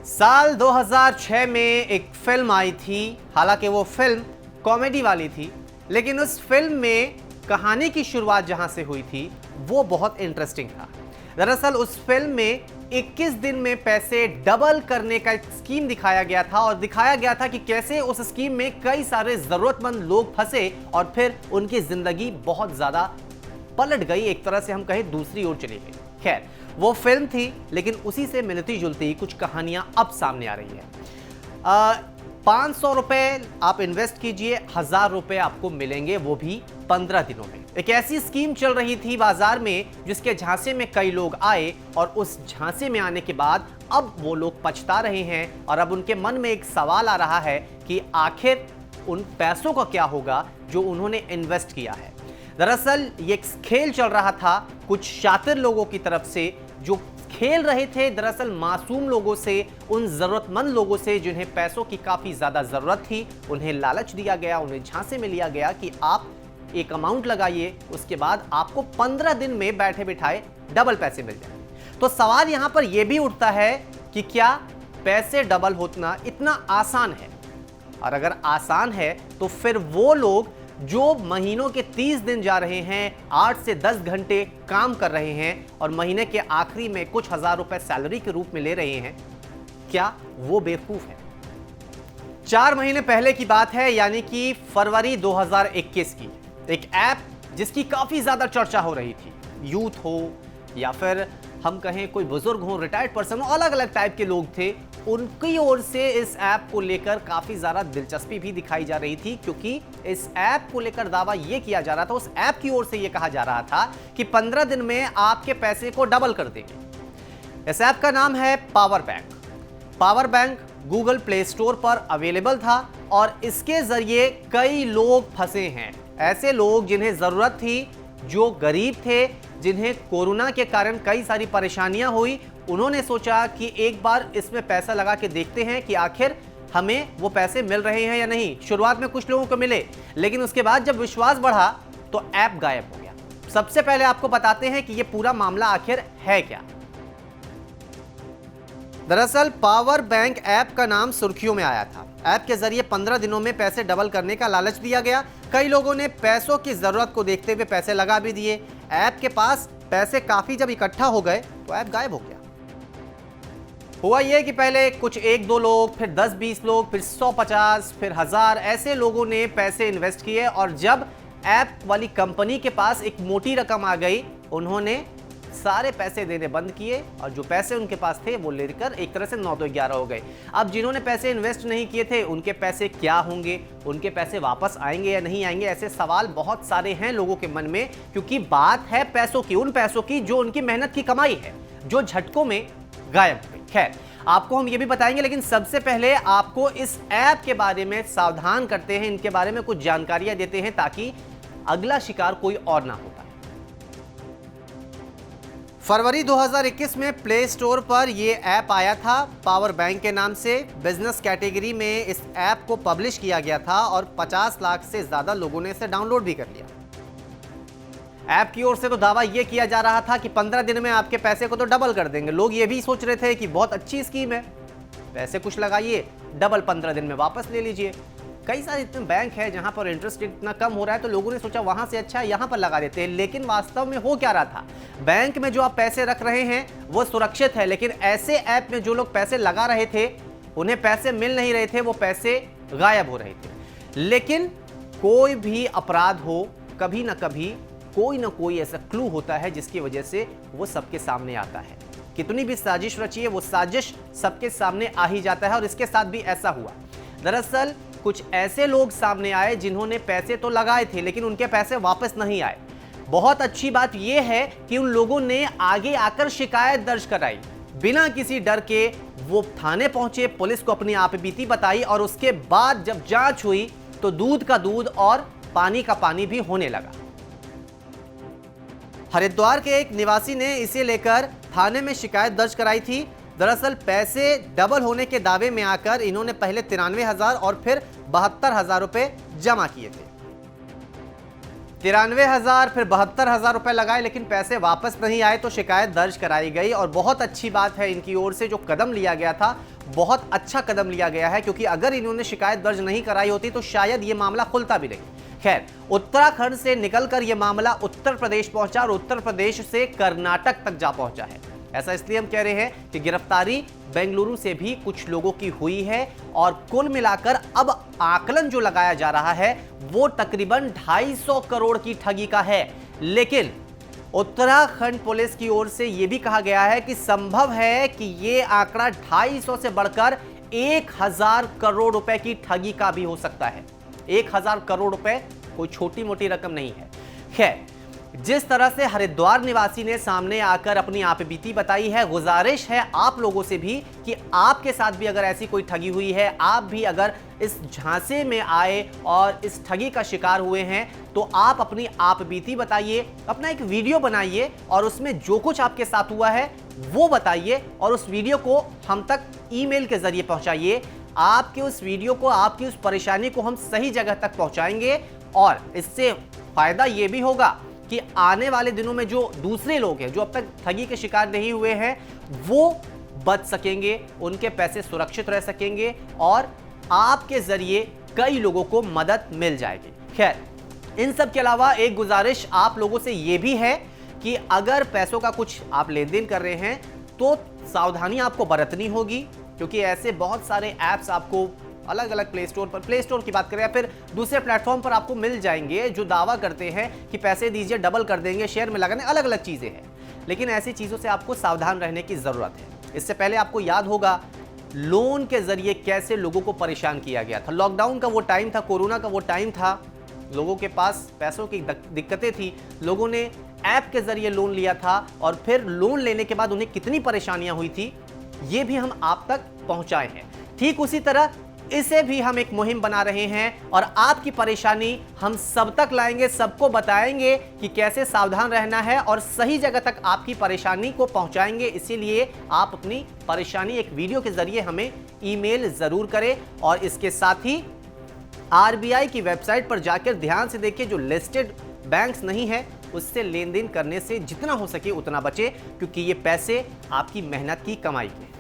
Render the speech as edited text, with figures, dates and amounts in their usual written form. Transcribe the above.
साल 2006 में एक फिल्म आई थी। हालांकि वो फिल्म कॉमेडी वाली थी, लेकिन उस फिल्म में कहानी की शुरुआत जहां से हुई थी वो बहुत इंटरेस्टिंग था। दरअसल उस फिल्म में 21 दिन में पैसे डबल करने का एक स्कीम दिखाया गया था और दिखाया गया था कि कैसे उस स्कीम में कई सारे जरूरतमंद लोग फंसे और फिर उनकी जिंदगी बहुत ज्यादा पलट गई, एक तरह से हम कहें दूसरी ओर चली गई। खैर, वो फिल्म थी, लेकिन उसी से मिलती जुलती कुछ कहानियां अब सामने आ रही है। 500 रुपए आप इन्वेस्ट कीजिए, 1000 रुपए आपको मिलेंगे, वो भी 15 दिनों में। एक ऐसी स्कीम चल रही थी बाजार में जिसके झांसे में कई लोग आए और उस झांसे में आने के बाद अब वो लोग पछता रहे हैं और अब उनके मन में एक सवाल आ रहा है कि आखिर उन पैसों का क्या होगा जो उन्होंने इन्वेस्ट किया है। दरअसल ये एक खेल चल रहा था कुछ शातिर लोगों की तरफ से, जो खेल रहे थे दरअसल मासूम लोगों से, उन जरूरतमंद लोगों से जिन्हें पैसों की काफी ज्यादा जरूरत थी। उन्हें लालच दिया गया, उन्हें झांसे में लिया गया कि आप एक अमाउंट लगाइए, उसके बाद आपको 15 दिन में बैठे बिठाए डबल पैसे मिल जाए। तो सवाल यहां पर यह भी उठता है कि क्या पैसे डबल होना इतना आसान है? और अगर आसान है तो फिर वो लोग जो महीनों के 30 दिन जा रहे हैं, 8 से 10 घंटे काम कर रहे हैं और महीने के आखिरी में कुछ हजार रुपए सैलरी के रूप में ले रहे हैं, क्या वो बेवकूफ है? 4 महीने पहले की बात है, यानी कि फरवरी 2021 की, एक ऐप जिसकी काफी ज्यादा चर्चा हो रही थी। यूथ हो या फिर हम कहें कोई बुजुर्ग हो, रिटायर्ड पर्सन हो, अलग अलग टाइप के लोग थे, उनकी ओर से इस ऐप को लेकर काफी ज्यादा दिलचस्पी भी दिखाई जा रही थी, क्योंकि इस ऐप को लेकर दावा यह किया जा रहा था, उस ऐप की ओर से यह कहा जा रहा था कि 15 दिन में आपके पैसे को डबल कर देंगे। इस ऐप का नाम है power bank. Power bank Google play store पर अवेलेबल था और इसके जरिए कई लोग फंसे हैं। ऐसे लोग जिन्हें जरूरत थी, जो गरीब थे, जिन्हें कोरोना के कारण कई सारी परेशानियां हुई, उन्होंने सोचा कि एक बार इसमें पैसा लगा के देखते हैं कि आखिर हमें वो पैसे मिल रहे हैं या नहीं। शुरुआत में कुछ लोगों को मिले, लेकिन उसके बाद जब विश्वास बढ़ा तो ऐप गायब हो गया। सबसे पहले आपको बताते हैं कि ये पूरा मामला आखिर है क्या। दरअसल पावर बैंक ऐप का नाम सुर्खियों में आया था। ऐप के जरिए 15 दिनों में पैसे डबल करने का लालच दिया गया। कई लोगों ने पैसों की जरूरत को देखते हुए पैसे लगा भी दिए। ऐप के पास पैसे काफी जब इकट्ठा हो गए तो ऐप गायब हो गया। हुआ यह कि पहले कुछ 1-2 लोग, फिर 10-20 लोग, फिर 100-50, फिर 1000 ऐसे लोगों ने पैसे इन्वेस्ट किए और जब ऐप वाली कंपनी के पास एक मोटी रकम आ गई, उन्होंने सारे पैसे देने बंद किए और जो पैसे उनके पास थे वो लेकर एक तरह से 9 तो 11 हो गए। अब जिन्होंने पैसे इन्वेस्ट नहीं किए थे उनके पैसे क्या होंगे, उनके पैसे वापस आएंगे या नहीं आएंगे, ऐसे सवाल बहुत सारे हैं लोगों के मन में, क्योंकि बात है पैसों की, उन पैसों की जो उनकी मेहनत की कमाई है, जो झटकों में गायब हो गई। खैर, आपको हम ये भी बताएंगे, लेकिन सबसे पहले आपको इस ऐप के बारे में सावधान करते हैं, इनके बारे में कुछ जानकारियां देते हैं ताकि अगला शिकार कोई और ना होता। फरवरी 2021 में प्ले स्टोर पर यह ऐप आया था पावर बैंक के नाम से। बिजनेस कैटेगरी में इस ऐप को पब्लिश किया गया था और 50 लाख से ज्यादा लोगों ने इसे डाउनलोड भी कर लिया। ऐप की ओर से तो दावा यह किया जा रहा था कि 15 दिन में आपके पैसे को तो डबल कर देंगे। लोग ये भी सोच रहे थे कि बहुत अच्छी स्कीम है, पैसे कुछ लगाइए, डबल 15 दिन में वापस ले लीजिए। कई सारे इतने बैंक है जहां पर इंटरेस्ट इतना कम हो रहा है, तो लोगों ने सोचा वहां से अच्छा यहां पर लगा देते हैं। लेकिन वास्तव में हो क्या रहा था, बैंक में जो आप पैसे रख रहे हैं वो सुरक्षित है, लेकिन ऐसे ऐप में जो लोग पैसे लगा रहे थे उन्हें पैसे मिल नहीं रहे थे, वो पैसे गायब हो रहे थे। लेकिन कोई भी अपराध हो, कभी ना कभी कोई ना कोई ऐसा क्लू होता है जिसकी वजह से वो सबके सामने आता है। कितनी भी साजिश रची है, वो साजिश सबके सामने आ ही जाता है और इसके साथ भी ऐसा हुआ। दरअसल कुछ ऐसे लोग सामने आए जिन्होंने पैसे तो लगाए थे लेकिन उनके पैसे वापस नहीं आए। बहुत अच्छी बात यह है कि उन लोगों ने आगे आकर शिकायत दर्ज कराई, बिना किसी डर के वो थाने पहुंचे, पुलिस को अपनी आपबीती बताई और उसके बाद जब जांच हुई तो दूध का दूध और पानी का पानी भी होने लगा। हरिद्वार के एक निवासी ने इसे लेकर थाने में शिकायत दर्ज कराई थी। दरअसल पैसे डबल होने के दावे में आकर इन्होंने पहले 93,000 और फिर 72,000 रुपए जमा किए थे। 93,000 फिर 72,000 रुपए लगाए लेकिन पैसे वापस नहीं आए तो शिकायत दर्ज कराई गई। और बहुत अच्छी बात है इनकी ओर से जो कदम लिया गया था, बहुत अच्छा कदम लिया गया है, क्योंकि अगर इन्होंने शिकायत दर्ज नहीं कराई होती तो शायद ये मामला खुलता भी नहीं। खैर, उत्तराखंड से निकलकर यह मामला उत्तर प्रदेश पहुंचा और उत्तर प्रदेश से कर्नाटक तक जा पहुंचा है। ऐसा इसलिए हम कह रहे हैं कि गिरफ्तारी बेंगलुरु से भी कुछ लोगों की हुई है और कुल मिलाकर अब आकलन जो लगाया जा रहा है वो तकरीबन 250 करोड़ की ठगी का है। लेकिन उत्तराखंड पुलिस की ओर से यह भी कहा गया है कि संभव है कि यह आंकड़ा 250 से बढ़कर 1000 करोड़ रुपए की ठगी का भी हो सकता है। 1000 करोड़ रुपए कोई छोटी मोटी रकम नहीं है। खैर, जिस तरह से हरिद्वार निवासी ने सामने आकर अपनी आपबीती बताई है, गुजारिश है आप लोगों से भी कि आपके साथ भी अगर ऐसी कोई ठगी हुई है, आप भी अगर इस झांसे में आए और इस ठगी का शिकार हुए हैं, तो आप अपनी आपबीती बताइए, अपना एक वीडियो बनाइए और उसमें जो कुछ आपके साथ हुआ है वो बताइए और उस वीडियो को हम तक ईमेल के जरिए पहुंचाइए। आपके उस वीडियो को, आपकी उस परेशानी को हम सही जगह तक पहुंचाएंगे और इससे फायदा ये भी होगा कि आने वाले दिनों में जो दूसरे लोग हैं जो अब तक ठगी के शिकार नहीं हुए हैं वो बच सकेंगे, उनके पैसे सुरक्षित रह सकेंगे और आपके जरिए कई लोगों को मदद मिल जाएगी। खैर, इन सब के अलावा एक गुजारिश आप लोगों से ये भी है कि अगर पैसों का कुछ आप लेन देन कर रहे हैं तो सावधानी आपको बरतनी होगी, क्योंकि ऐसे बहुत सारे ऐप्स आपको अलग अलग प्ले स्टोर की बात करें या फिर दूसरे प्लेटफॉर्म पर आपको मिल जाएंगे जो दावा करते हैं कि पैसे दीजिए डबल कर देंगे, शेयर में लगाने, अलग अलग चीजें हैं। लेकिन ऐसी चीजों से आपको सावधान रहने की जरूरत है। इससे पहले आपको याद होगा लोन के जरिए कैसे लोगों को परेशान किया गया था। लॉकडाउन का वो टाइम था, कोरोना का वो टाइम था, लोगों के पास पैसों की दिक्कतें थी, लोगों ने ऐप के जरिए लोन लिया था और फिर लोन लेने के बाद उन्हें कितनी परेशानियां हुई थी ये भी हम आप तक पहुंचाए हैं। ठीक उसी तरह इसे भी हम एक मुहिम बना रहे हैं और आपकी परेशानी हम सब तक लाएंगे, सबको बताएंगे कि कैसे सावधान रहना है और सही जगह तक आपकी परेशानी को पहुंचाएंगे। इसीलिए आप अपनी परेशानी एक वीडियो के जरिए हमें ईमेल जरूर करें और इसके साथ ही आरबीआई की वेबसाइट पर जाकर ध्यान से देखिए, जो लिस्टेड बैंक्स नहीं है उससे लेन देन करने से जितना हो सके उतना बचे, क्योंकि ये पैसे आपकी मेहनत की कमाई के